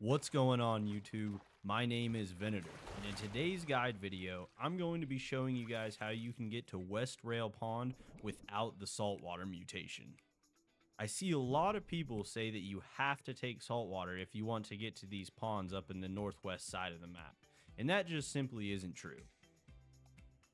What's going on YouTube? My name is Venator, and in today's guide video, I'm going to be showing you guys how you can get to West Rail Pond without the saltwater mutation. I see a lot of people say that you have to take saltwater if you want to get to these ponds up in the northwest side of the map, and that just simply isn't true.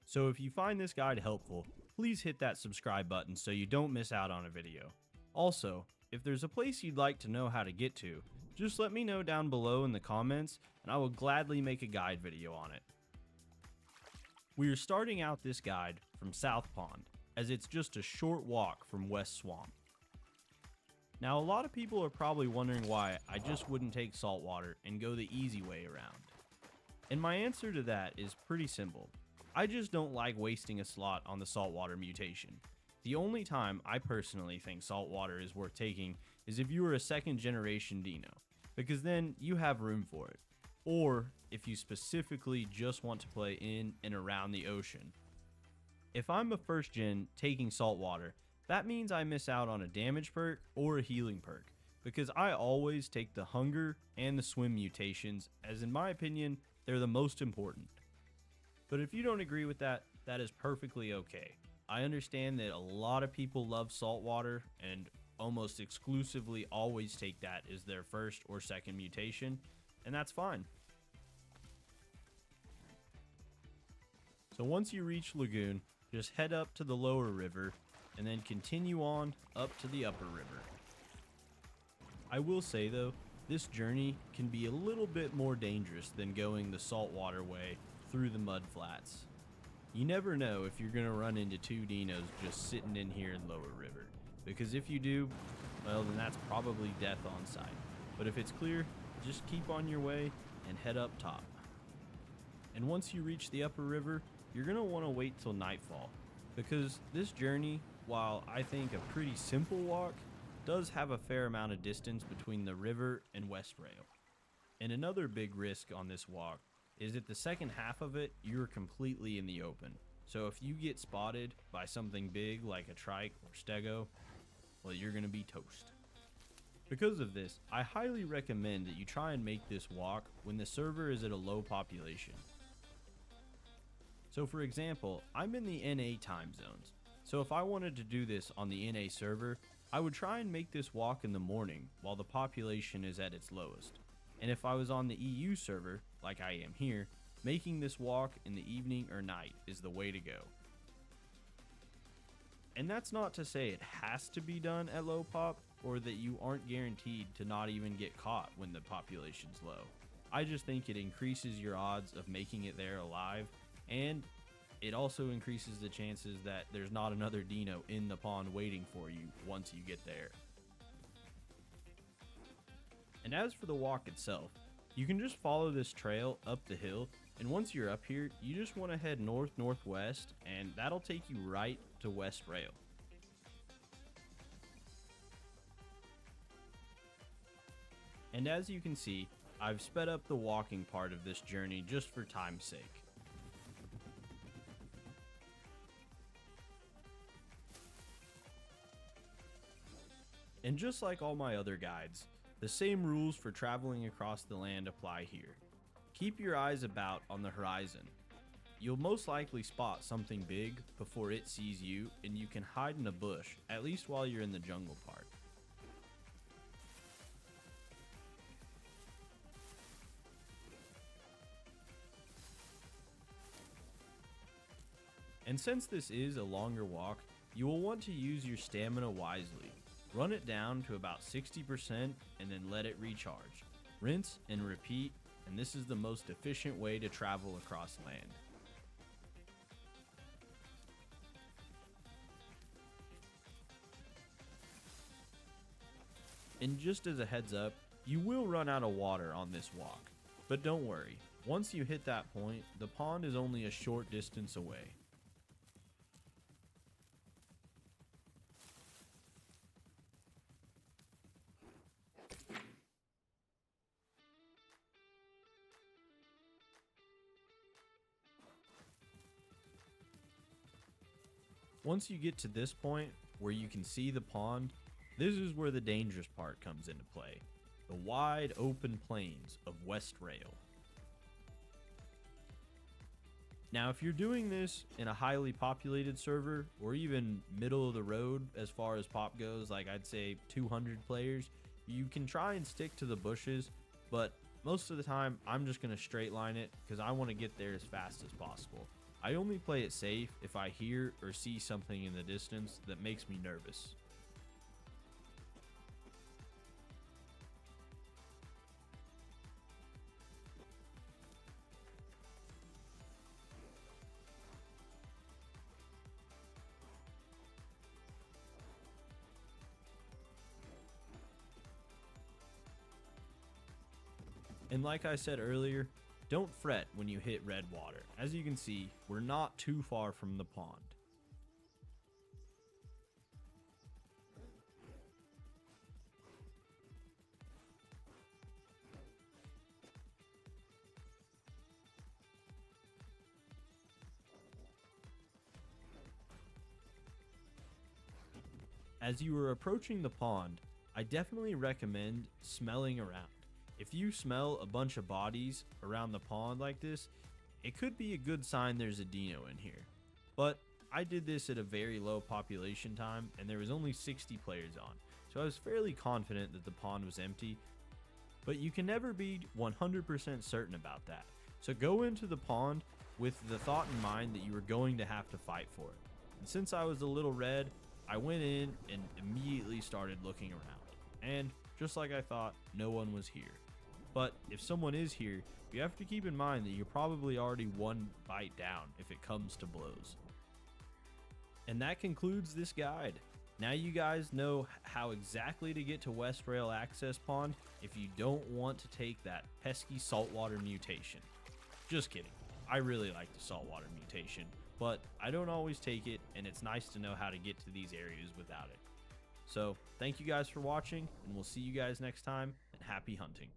So if you find this guide helpful, please hit that subscribe button so you don't miss out on a video. Also, if there's a place you'd like to know how to get to, just let me know down below in the comments and I will gladly make a guide video on it. We are starting out this guide from South Pond, as it's just a short walk from West Swamp. Now a lot of people are probably wondering why I just wouldn't take saltwater and go the easy way around. And my answer to that is pretty simple. I just don't like wasting a slot on the saltwater mutation. The only time I personally think saltwater is worth taking is if you are a second generation Dino, because then you have room for it. Or if you specifically just want to play in and around the ocean. If I'm a first gen taking saltwater, that means I miss out on a damage perk or a healing perk, because I always take the hunger and the swim mutations, as in my opinion, they're the most important. But if you don't agree with that, that is perfectly okay. I understand that a lot of people love saltwater and almost exclusively always take that as their first or second mutation, and that's fine. So once you reach Lagoon, just head up to the lower river and then continue on up to the upper river. I will say though, this journey can be a little bit more dangerous than going the saltwater way through the mud flats. You never know if you're going to run into two dinos just sitting in here in lower river, because if you do, well then that's probably death on sight. But if it's clear, just keep on your way and head up top. And once you reach the upper river, you're going to want to wait till nightfall, because this journey, while I think a pretty simple walk, does have a fair amount of distance between the river and West Rail. And another big risk on this walk is that the second half of it, you're completely in the open. So if you get spotted by something big like a trike or stego, well, you're going to be toast. Because of this, I highly recommend that you try and make this walk when the server is at a low population. So for example, I'm in the NA time zones. So if I wanted to do this on the NA server, I would try and make this walk in the morning while the population is at its lowest. And if I was on the EU server, like I am here, making this walk in the evening or night is the way to go. And that's not to say it has to be done at low pop, or that you aren't guaranteed to not even get caught when the population's low. I just think it increases your odds of making it there alive, and it also increases the chances that there's not another dino in the pond waiting for you once you get there. And as for the walk itself, you can just follow this trail up the hill, and once you're up here, you just want to head north-northwest, and that'll take you right to West Rail. And as you can see, I've sped up the walking part of this journey just for time's sake. And just like all my other guides, the same rules for traveling across the land apply here. Keep your eyes about on the horizon. You'll most likely spot something big before it sees you, and you can hide in a bush, at least while you're in the jungle part. And since this is a longer walk, you will want to use your stamina wisely. Run it down to about 60% and then let it recharge. Rinse and repeat, and this is the most efficient way to travel across land. And just as a heads up, you will run out of water on this walk. But don't worry, once you hit that point, the pond is only a short distance away. Once you get to this point where you can see the pond, this is where the dangerous part comes into play. the wide open plains of West Rail. Now, if you're doing this in a highly populated server, or even middle of the road as far as pop goes, like I'd say 200 players, you can try and stick to the bushes, but most of the time I'm just going to straight line it because I want to get there as fast as possible. I only play it safe if I hear or see something in the distance that makes me nervous. And like I said earlier, don't fret when you hit red water. As you can see, we're not too far from the pond. As you are approaching the pond, I definitely recommend smelling around. If you smell a bunch of bodies around the pond like this, it could be a good sign there's a dino in here. But I did this at a very low population time and there was only 60 players on, so I was fairly confident that the pond was empty, but you can never be 100% certain about that. So go into the pond with the thought in mind that you are going to have to fight for it. And since I was a little red, I went in and immediately started looking around. And just like I thought, no one was here. But if someone is here, you have to keep in mind that you're probably already one bite down if it comes to blows. And that concludes this guide. Now you guys know how exactly to get to West Rail Access Pond if you don't want to take that pesky saltwater mutation. Just kidding. I really like the saltwater mutation, but I don't always take it, and it's nice to know how to get to these areas without it. So thank you guys for watching, and we'll see you guys next time, and happy hunting.